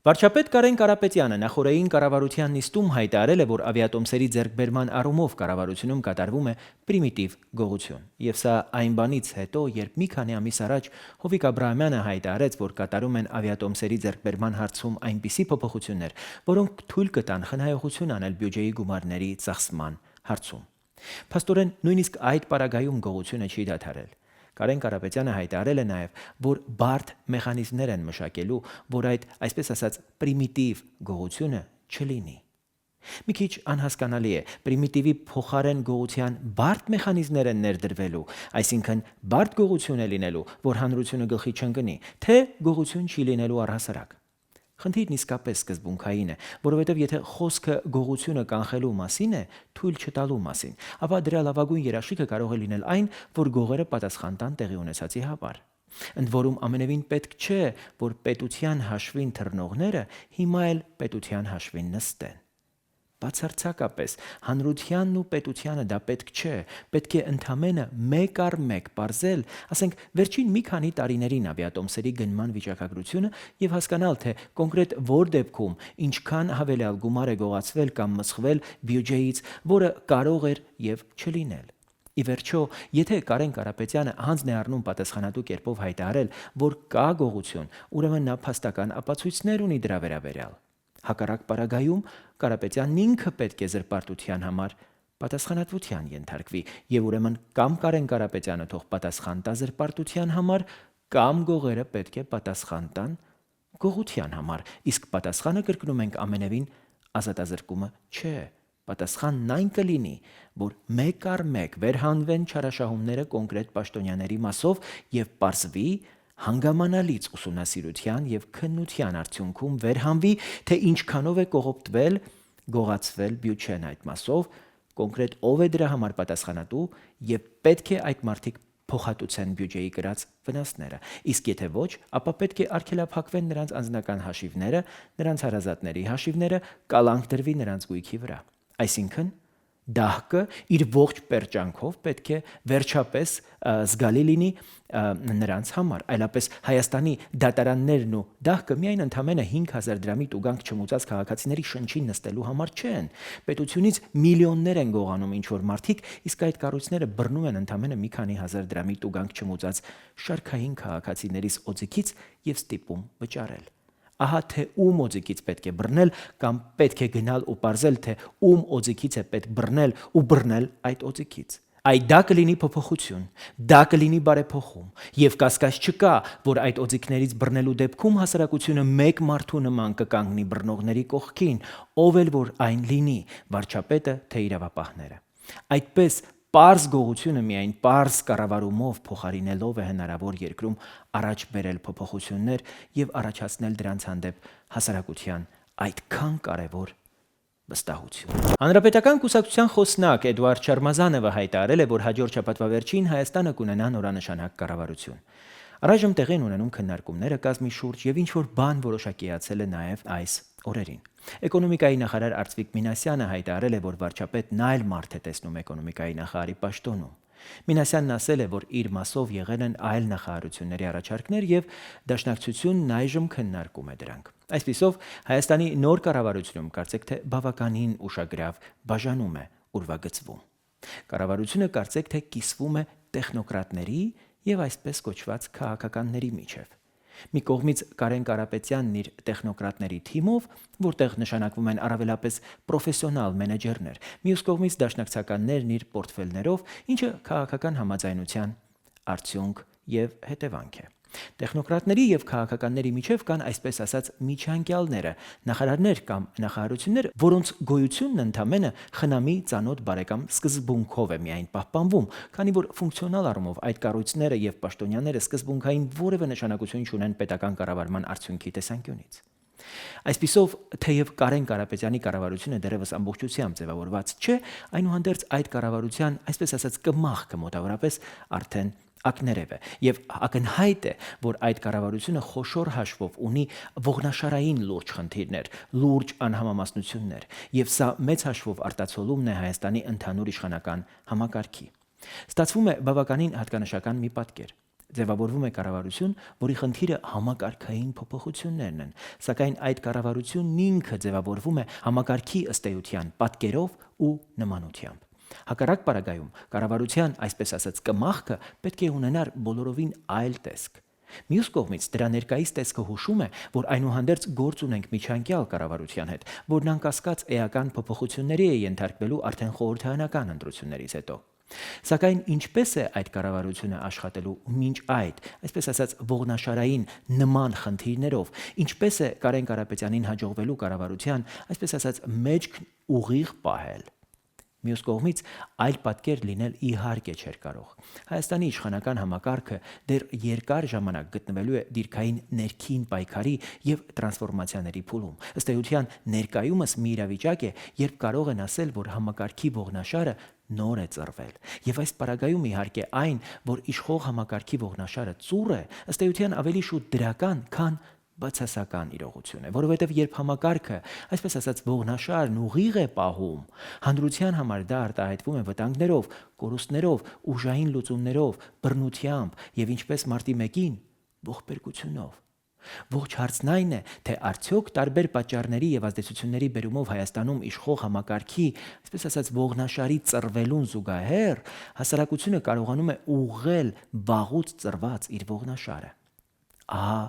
Վարչապետ Կարեն Կարապետյանը նախօրեին կառավարության նիստում հայտարարել է, որ ավիատոմսերի ձեռքբերման առումով կառավարությունում կատարվում է պրիմիտիվ գողություն։ Եվ սա այն բանից հետո, երբ մի քանի ամիս առաջ Հովիկ Աբրահամյանը հայտարարեց, որ կատարում են ավիատոմսերի ձեռքբերման հարցում այնպիսի փոփոխություններ, որոնք թույլ կտան խնայողություն անել բյուջեի գումարների ծախսման հարցում։ Փաստորեն, նույնիսկ այդ պարագայում գողությունը չի դադարել։ Կարեն Կարապետյանը հայտարարել է նաև, որ բարդ մեխանիզմներ են մշակելու, որ այդ, այսպես ասած, պրիմիտիվ գողությունը չլինի։ Մի քիչ անհասկանալի է, պրիմիտիվի փոխարեն գողության բարդ մեխանիզմներ են ներդրվելու, այսինքն բարդ գողություն է լինելու, որ հանրությունը գլխի չընկնի, թե գողություն չի լինելու առհասարակ։ Խնդիրն իսկապես սկզբունքային է, որովհետև եթե խոսքը գողությունը կանխելու մասին է, թույլ չտալու մասին, ապա դրա լավագույն երաշխիքը կարող է լինել այն, որ գողերը պատասխան տան տեղի ունեցածի համար։ Ընդ որում ամենևին պետք չէ, որ պետության հաշվին թռնողները հիմա էլ պետության հաշվին նստեն։ Բացարձակապես հանրությանն ու պետությանը դա պետք չէ, պետք է ընդամենը մեկ առ մեկ պարզել, ասենք վերջին մի քանի տարիներին ավիատոմսերի գնման վիճակագրությունը եւ հասկանալ, թե կոնկրետ որ դեպքում ինչքան հավելյալ գումար է գողացվել կամ մսխվել բյուջեից, որը կարող էր եւ չլինել։ Ի վերջո, եթե Կարեն Կարապետյանը հանձն է առնում պատասխանատու կերպով հայտարարել, որ կա գողություն, ուրեմն նա փաստական ապացույցներ ունի դրա վերաբերյալ։ Հակառակ պարագայում Կարապետյանն ինքը պետք է զրպարտության համար պատասխանատվության ենթարկվի եւ ուրեմն կամ Կարեն Կարապետյանը թող պատասխան տա զրպարտության համար, կամ գողերը պետք է պատասխան տան գողության համար, իսկ պատասխանը կրկնում ենք ամենևին ազատազրկումը չէ։ Պատասխանն այն կլինի, որ մեկ առ մեկ վերհանվեն չարաշահումները կոնկրետ պաշտոնյաների մասով եւ պարզվի հանգամանալից ուսումնասիրության եւ քննության արդյունքում վերհանվի, թե ինչքանով է կողոպտվել, գողացվել բյուջեն այդ մասով, կոնկրետ ով է դրա համար պատասխանատու եւ պետք է այդ մարդիկ փոխհատուցեն բյուջեի կրած վնասները։ Իսկ եթե ոչ, ապա պետք է արգելափակվեն նրանց անձնական հաշիվները, նրանց հարազատների հաշիվները, կալանք դրվի նրանց գույքի վրա։ Այսինքն դահկը իր ողջ պերճանքով պետք է վերջապես զգալի լինի նրանց համար, այլապես Հայաստանի դատարաններն ու դահկը միայն ընդամենը 5000 դրամի տուգանք չմուծած քաղաքացիների շնչին նստելու համար չեն։ Պետությունից միլիոններ են գողանում ինչ-որ մարդիկ, իսկ այդ կառույցները բռնում են ընդամենը մի քանի հազար դրամի տուգանք չմուծած շարքային քաղաքացիներիս օձիքից եւ ստիպում վճարել։ Ահա թե ում օձիքից պետք է բռնել կամ պետք է գնալ ու պարզել, թե ում օձիքից է պետք բռնել ու բռնել այդ օձիքից։ Այդ դա կլինի փոփոխություն, դա կլինի բարեփոխում, եւ կասկած չկա, որ այդ օձիքներից բռնելու դեպքում հասարակությունը մեկ մարդու նման կկանգնի բռնողների կողքին, ով էլ որ այն լինի, վարչապետը թե իրավապահները։ Այդպես պարզ գողությունը միայն պարզ կառավարումով փոխարինելով է հնարավոր երկրում առաջ բերել փոփոխություններ եւ առաջացնել դրանց հանդեպ հասարակության այդքան կարեւոր վստահություն։ Հանրապետական կուսակցության խոսնակ Էդուարդ Շարմազանովը հայտարարել է, որ հաջորդ շաբաթվա վերջին Հայաստանը կունենա նորանշանակ կառավարություն։ Առայժմ տեղի են ունենում քննարկումները կազմի շուրջ եւ ինչ-որ բան որոշակիացել է նաեւ այս օրերին։ Էկոնոմիկայի նախարար Արծվիկ Մինասյանը հայտարարել է, որ վարչապետն այլ մարդ է տեսնում էկոնոմիկայի նախարարի պաշտոնում։ Մինասյանն ասել է, որ իր մասով եղել են այլ նախարարությունների առաջարկներ եւ Դաշնակցությունն այժմ քննարկում է դրանք։ Այսպիսով Հայաստանի նոր կառավարությունում կարծեք թե բավականին ուշագրավ բաժանում է ուրվագծվում։ Կառավարությունը կարծեք թե կիսվում է տեխնոկրատների եւ այսպես կոչված քաղաքականների միջև։ Մի կողմից Կարեն Կարապետյանն իր տեխնոկրատների թիմով, որտեղ նշանակվում են առավելապես պրոֆեսիոնալ մենեջերներ, մյուս կողմից դաշնակցականներն իր պորտֆելներով, ինչը քաղաքական համաձայնության արդյունք եւ հետևանք է։ Տեխնոկրատների եւ քաղաքականների միջև կան այսպես ասած միջանկյալները, նախարարներ կամ նախարարություններ, որոնց գոյությունն ընդամենը խնամի ծանոթ բարեկամ սկզբունքով է միայն պահպանվում, քանի որ ֆունկցիոնալ առումով այդ կառույցները եւ պաշտոնյաները սկզբունքային որևէ նշանակություն չունեն պետական կառավարման արդյունքի տեսանկյունից։ Այսպիսով, թեև Կարեն Կարապետյանի կառավարությունը դեռևս ամբողջությամբ ձևավորված չէ, այնուհանդերձ այդ կառավարության, այսպես ասած, կմախքը մոտավորապես արդեն ակներև է եւ ակնհայտ է, որ այդ կառավարությունը խոշոր հաշվով ունի ողնաշարային լուրջ խնդիրներ, լուրջ անհամամասնություններ եւ սա մեծ հաշվով արտացոլումն է Հայաստանի ընդհանուր իշխանական համակարգի։ Ստացվում է բավականին հատկանշական մի պատկեր։ Ձևավորվում է կառավարություն, որի խնդիրը համակարգային փոփոխություններն են, սակայն այդ կառավարությունն ինքը ձևավորվում է համակարգի ըստ էության պատկերով ու նմանությամբ։ Հակառակ պարագայում կառավարության, այսպես ասած, կմախքը պետք է ունենար բոլորովին այլ տեսք։ Մյուս կողմից դրա ներկայիս տեսքը հուշում է, որ այնուհանդերձ գործ ունենք միջանկյալ կառավարության հետ, որն անկասկած էական փոփոխությունների է ենթարկվելու արդեն խորհրդարանական ընտրություններից հետո։ Սակայն ինչպես է այդ կառավարությունը աշխատելու մինչ այդ, այսպես ասած, ողնաշարային նման խնդիրներով, ինչպես է Կարեն Կարապետյանին հաջողվելու կառավարության, այսպես ասած, մեջքն ուղիղ պահել։ Մյուս կողմից այլ պատկեր լինել իհարկե չէր կարող։ Հայաստանի իշխանական համակարգը դեռ երկար ժամանակ գտնվելու է դիրքային ներքին պայքարի եւ տրանսֆորմացիաների փուլում։ Ըստ էության ներկայումս մի իրավիճակ է, երբ կարող են ասել, որ համակարգի ողնաշարը նոր է ծռվել։ Եվ այս պարագայում իհարկե այն, որ իշխող համակարգի ողնաշարը ծուռ է, ըստ էության ավելի շուտ դրական, քան բացասական իրողություն է, որովհետև երբ համակարգը, այսպես ասած, ողնաշարն ուղիղ է պահում, հանրության համար դա արտահայտվում է վտանգներով, կորուստներով, ուժային լուծումներով, բռնությամբ եւ ինչպես մարտի 1-ին ողբերգությունով։ Ողջ հարցն այն է, թե արդյոք տարբեր պատճառների եւ ազդեցությունների բերումով Հայաստանում իշխող համակարգի, այսպես ասած, ողնաշարի ծռվելուն զուգահեռ հասարակությունը կարողանում է ուղղել վաղուց ծռված իր ողնաշարը։ Ահա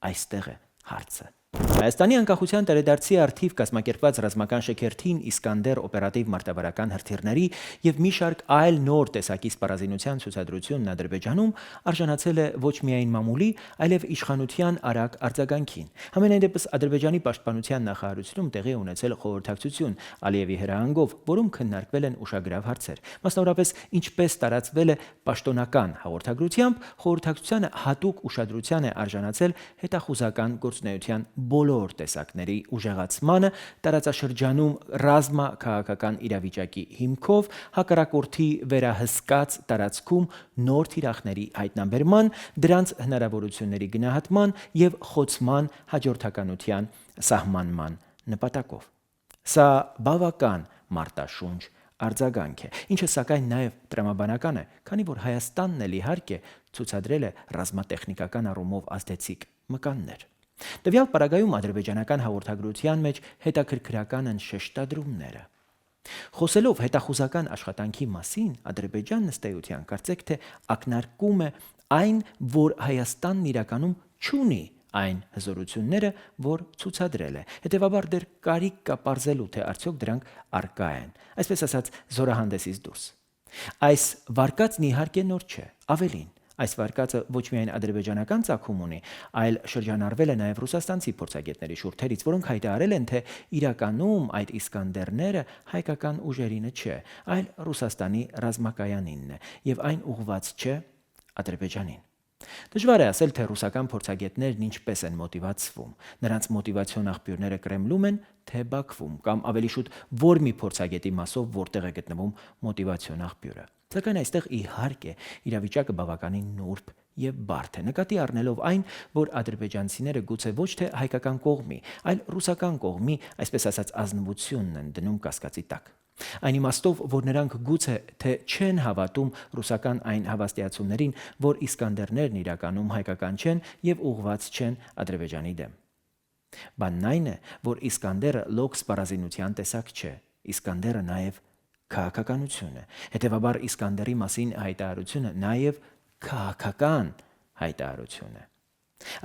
այստեղ է հարցը։ Հայաստանի անկախության տարեդարձի առթիվ կազմակերպված ռազմական շքերթին Իսկանդեր օպերատիվ մարտավարական հրթիռների եւ մի շարք այլ նոր տեսակի սպառազինության ցուցադրությունն Ադրբեջանում արժանացել է ոչ միայն մամուլի, այլև իշխանության արագ արձագանքին։ Համենայն դեպս Ադրբեջանի պաշտպանության նախարարությունում տեղի ունեցել խորհրդակցություն Ալիևի հրահանգով, որում քննարկվել են ուշագրավ հարցեր։ Մասնավորապես, ինչպես տարածվել է պաշտոնական հաղորդագրությամբ, խորհրդակցությանը հատուկ ուշադրության է արժանացել հետախուզական գործունեության բոլոր տեսակների ուժեղացմանը, տարածաշրջանում ռազմաքաղաքական իրավիճակի հիմքով, հակառակորդի վերահսկած տարածքում նոր թիրախների հայտնաբերման, դրանց հնարավորությունների գնահատման եւ խոցման հաջորդականության սահմանման նպատակով։ Սա բավական մարտաշունչ արձագանք է, ինչը սակայն նաև տրամաբանական է, քանի որ Հայաստանն էլ իհարկե ցուցադրել է ռազմատեխնիկական առումով ազդեցիկ մկաններ։ Տվյալ պարագայում ադրբեջանական հաղորդագրության մեջ հետաքրքրական են շեշտադրումները։ Խոսելով հետախուզական աշխատանքի մասին, Ադրբեջանն ըստ էության կարծեք թե ակնարկում է այն, որ Հայաստանն իրականում չունի այն հզորությունները, որ ցուցադրել է։ Հետևաբար դեռ կարիք կա պարզելու, թե արդյոք դրանք առկա են, այսպես ասած, զորահանդեսից դուրս։ Այս վարկածն իհարկե նոր չէ, ավելին։ Այս վարկածը ոչ միայն ադրբեջանական ծագում ունի, այլ շրջանառվել է նաև ռուսաստանցի փորձագետների շուրթերից, որոնք հայտարարել են, թե իրականում այդ Իսկանդերները հայկական ուժերինը չէ, այլ Ռուսաստանի ռազմակայանինն է, եւ այն ուղղված չէ Ադրբեջանին։ Դժվար է ասել, թե ռուսական փորձագետներն ինչպես են մոտիվացվում։ Նրանց մոտիվացիոն աղբյուրները Կրեմլում են, թե Բաքվում, կամ ավելի շուտ որ մի փորձագետի մասով որտեղ է գտնվում մոտիվացիոն աղբյուրը։ Սակայն այստեղ իհարկե իրավիճակը բավականին նուրբ եւ բարդ է, նկատի առնելով այն, որ ադրբեջանցիները գուցե ոչ թե հայկական կողմի, այլ ռուսական կողմի, այսպես ասած, ազնվությունն են դնում կասկածի տակ։ Այն իմաստով, որ նրանք գուցե թե չեն հավատում ռուսական այն հավաստիացումներին, որ Իսկանդերներն իրականում հայկական չեն եւ ուղղված չեն Ադրբեջանի դեմ։ Բանն այն է, որ Իսկանդերը լոկ սպառազինության տեսակ չէ, Իսկանդերը նաեւ քաղաքականություն է։ Հետևաբար Իսկանդերի մասին հայտարարությունը նաեւ քաղաքական հայտարարություն է։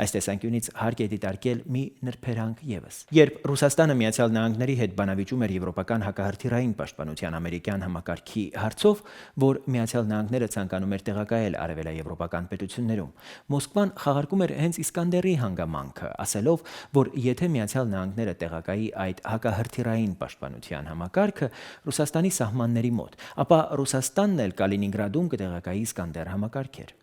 Այս տեսանկյունից հարկ է դիտարկել մի նրբերանգ ևս։ Երբ Ռուսաստանը Միացյալ Նահանգների հետ բանավիճում էր եվրոպական հակահրթիռային պաշտպանության ամերիկյան համակարգի հարցով, որ Միացյալ Նահանգները ցանկանում էր տեղակայել արևելաեվրոպական պետություններում, Մոսկվան խաղարկում էր հենց Իսկանդերի հանգամանքը, ասելով, որ եթե Միացյալ Նահանգները տեղակայի այդ հակահրթիռային պաշտպանության համակարգը Ռուսաստանի սահմանների մոտ, ապա Ռուսաստանն էլ Կալինինգրադում կտեղակայի Իսկանդեր համակարգեր։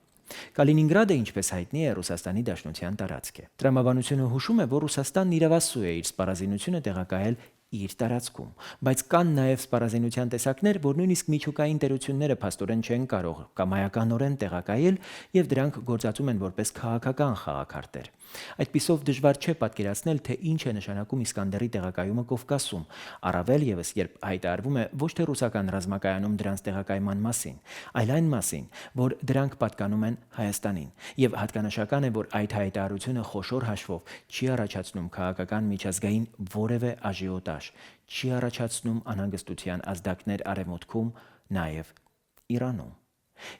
Կալինինգրադը, ինչպես հայտնի է, Ռուսաստանի Դաշնության տարածք է։ Տրամաբանությունը հուշում է, որ Ռուսաստանն իրավասու է իր սպառազինությունը տեղակայել իր տարածքում, բայց կան նաև սպառազինության տեսակներ, որ նույնիսկ միջուկային տերությունները փաստորեն չեն կարող կամայականորեն տեղակայել եւ դրանք գործածում են որպես քաղաքական խաղաքարտեր։ Այդպիսով դժվար չէ պատկերացնել, թե ինչ է նշանակում Իսկանդերի տեղակայումը Կովկասում, առավել եւս երբ հայտարարվում է ոչ թե ռուսական ռազմակայանում դրանց տեղակայման մասին, այլ այն մասին, որ դրանք պատկանում են Հայաստանին, եւ հատկանշական է, որ այդ հայտարարությունը խոշոր հաշվով չի առաջացնում քաղաքական միջազգային որևէ աժիոտաժ, չի առաջացնում անհանգստության ազդակներ Արևմուտքում, նաեւ Իրանում։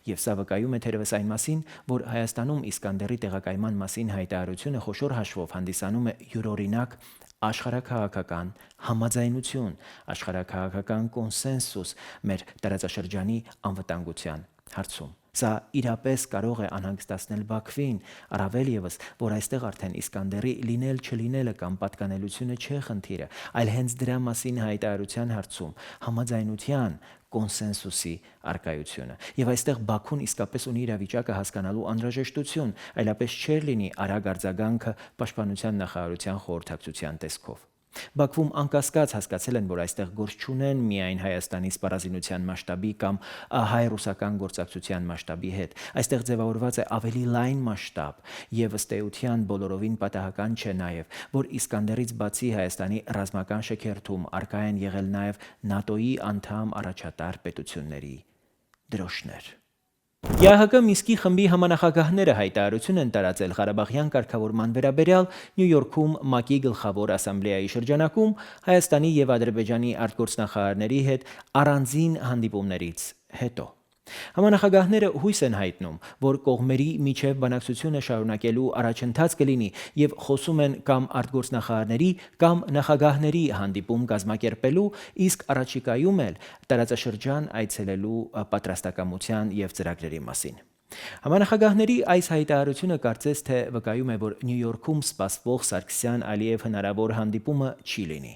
Եվ սա վկայում է թերևս այն մասին, որ Հայաստանում Իսկանդերի տեղակայման մասին հայտարարությունը խոշոր հաշվով հանդիսանում է յուրօրինակ աշխարհաքաղաքական համաձայնություն, աշխարհաքաղաքական կոնսենսուս մեր տարածաշրջանի անվտանգության հարցում։ Սա իրապես կարող է անհանգստացնել Բաքվին, առավել եւս, որ այստեղ արդեն Իսկանդերի լինել-չլինելը կամ պատկանելությունը չէ խնդիրը, այլ հենց դրա մասին հայտարարության հարցում համաձայնության, կոնսենսուսի արկայությունը։ Եվ այստեղ Բաքուն իսկապես ունի իրավիճակը հասկանալու անհրաժեշտություն, այլապես չէր լինի արագ արձագանքը պաշտպանության նախարարության խորհրդակցության տեսքով։ Բաքվում անկասկած հասկացել են, որ այստեղ գործ չունեն միայն Հայաստանի սպառազինության մասշտաբի կամ հայ-ռուսական գործակցության մասշտաբի հետ։ Այստեղ ձևավորված է ավելի լայն մասշտաբ, եւ ըստ էության բոլորովին պատահական չէ նաեւ, որ Իսկանդերից բացի Հայաստանի ռազմական շքերթում արկա են եղել նաեւ ՆԱՏՕ-ի անդամ առաջատար պետությունների դրոշներ։ ԵԱՀԿ Մինսկի խմբի համանախագահները հայտարարություն են տարածել Ղարաբաղյան կարգավորման վերաբերյալ Նյու Յորքում ՄԱԿ-ի գլխավոր ասամբլեայի շրջանակում Հայաստանի եւ Ադրբեջանի արտգործնախարարների հետ առանձին հանդիպումներից հետո։ Համանախագահները հույս են հայտնում, որ կողմերի միջև բանակցությունը շարունակելու առաջընթաց կլինի եւ խոսում են կամ արտգործնախարարների կամ նախագահների հանդիպում կազմակերպելու, իսկ առաջիկայում էլ տարածաշրջան այցելելու պատրաստակամության եւ ծրագրերի մասին։ Համանախագահների այս հայտարարությունը կարծես թե վկայում է, որ Նյու Յորքում սպասվող Սարգսյան-Ալիև հնարավոր հանդիպումը չի լինի։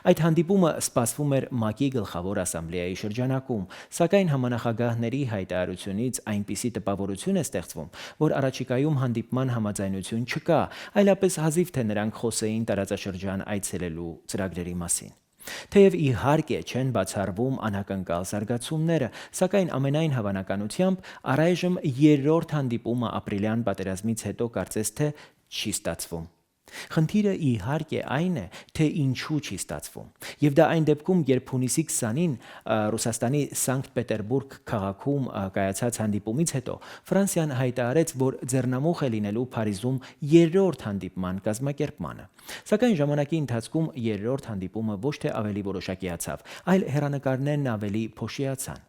Այդ հանդիպումը սպասվում էր ՄԱԿ-ի գլխավոր ասամբլեայի շրջանակում, սակայն համանախագահների հայտարարությունից այնպիսի տպավորություն է ստեղծվում, որ առաջիկայում հանդիպման համաձայնություն չկա, այլապես հազիվ թե նրանք խոսեին տարածաշրջան այցելելու ծրագրերի մասին։ Թեև իհարկե չեն բացառվում անակնկալ զարգացումները, սակայն ամենայն հավանականությամբ առայժմ երրորդ հանդիպումը ապրիլյան պատերազմից հետո կարծես թե չի ստացվում։ Խնդիրը իհարկե այն է, թե ինչու չի ստացվում։ Եվ դա այն դեպքում, երբ հունիսի 20-ին Ռուսաստանի Սանկտ Պետերբուրգ քաղաքում կայացած հանդիպումից հետո Ֆրանսիան հայտարարեց, որ ձեռնամուխ է լինելու Փարիզում երրորդ հանդիպման կազմակերպմանը։ Սակայն ժամանակի ընթացքում երրորդ հանդիպումը ոչ թե ավելի որոշակիացավ, այլ հեռանկարներն ավելի փոշիացան։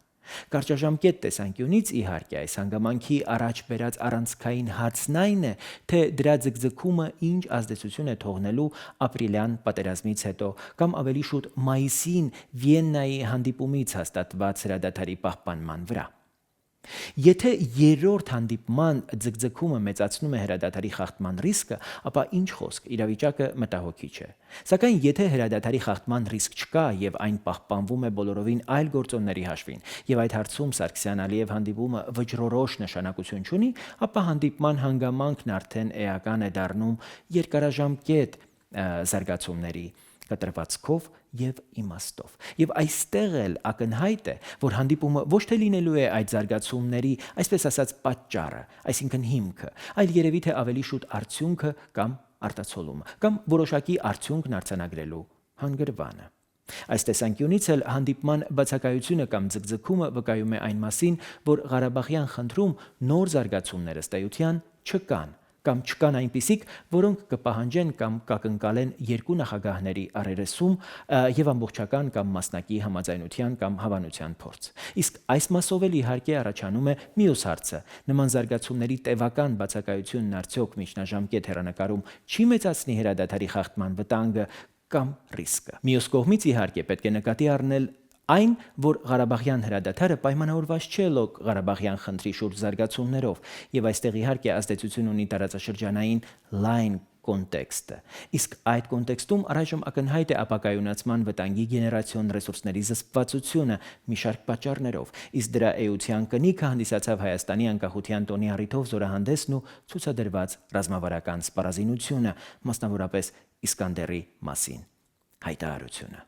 Կարճաժամկետ տեսանկյունից իհարկե այս հանգամանքի առաջ բերած առանցքային հարցն այն է, թե դրա ձգձգումը ինչ ազդեցություն է թողնելու ապրիլյան պատերազմից հետո կամ ավելի շուտ մայիսին Վիեննայի հանդիպումից հաստատված հրադադարի պահպանման վրա։ Եթե երրորդ հանդիպման ձգձգումը մեծացնում է հրադադարի խախտման ռիսկը, ապա ինչ խոսք, իրավիճակը մտահոգիչ է։ Սակայն եթե հրադադարի խախտման ռիսկ չկա եւ այն պահպանվում է բոլորովին այլ գործոնների հաշվին, եւ այդ հարցում Սարգսյան-Ալիև հանդիպումը վճռորոշ նշանակություն չունի, ապա հանդիպման հանգամանքն արդեն էական է դառնում երկարաժամկետ զարգացումների կտրվածքով եւ իմաստով։ Եվ այստեղ էլ ակնհայտ է, որ հանդիպումը ոչ թե լինելու է այդ զարգացումների, այսպես ասած, պատճառը, այսինքն հիմքը, այլ երևի թե ավելի շուտ արդյունքը կամ արտացոլումը, կամ որոշակի արդյունքն արձանագրելու հանգրվանը։ Այս տեսանկյունից էլ հանդիպման բացակայությունը կամ ձգձգումը վկայում է այն մասին, որ Ղարաբաղյան խնդրում նոր զարգացումներ ըստ էության չկան, կամ չկան այնպիսիք, որոնք կպահանջեն կամ կակնկալեն երկու նախագահների առերեսում եւ ամբողջական կամ մասնակի համաձայնության կամ հավանության փորձ։ Իսկ այս մասով էլ իհարկե առաջանում է մյուս հարցը. նման զարգացումների տևական բացակայությունն արդյոք միջնաժամկետ հեռանկարում չի մեծացնի հրադադարի խախտման վտանգը կամ ռիսկը։ Մյուս կողմից իհարկե պետք է նկատի առնել այն, որ Ղարաբաղյան հրադադարը պայմանավորված չէ լոկ Ղարաբաղյան խնդրի շուրջ զարգացումներով, եւ այստեղ իհարկե ազդեցություն ունի տարածաշրջանային լայն կոնտեքստը։ Իսկ այդ կոնտեքստում առայժմ ակնհայտ է ապակայունացման վտանգի գեներացիոն ռեսուրսների զսպվածությունը մի շարք պատճառներով, իսկ դրա էության կնիքը հանդիսացավ Հայաստանի անկախության տոնի առիթով զորահանդեսն ու ցուցադրված ռազմավարական սպառազինությունը, մասնավորապես Իսկանդերի մասին հայտարարությունը։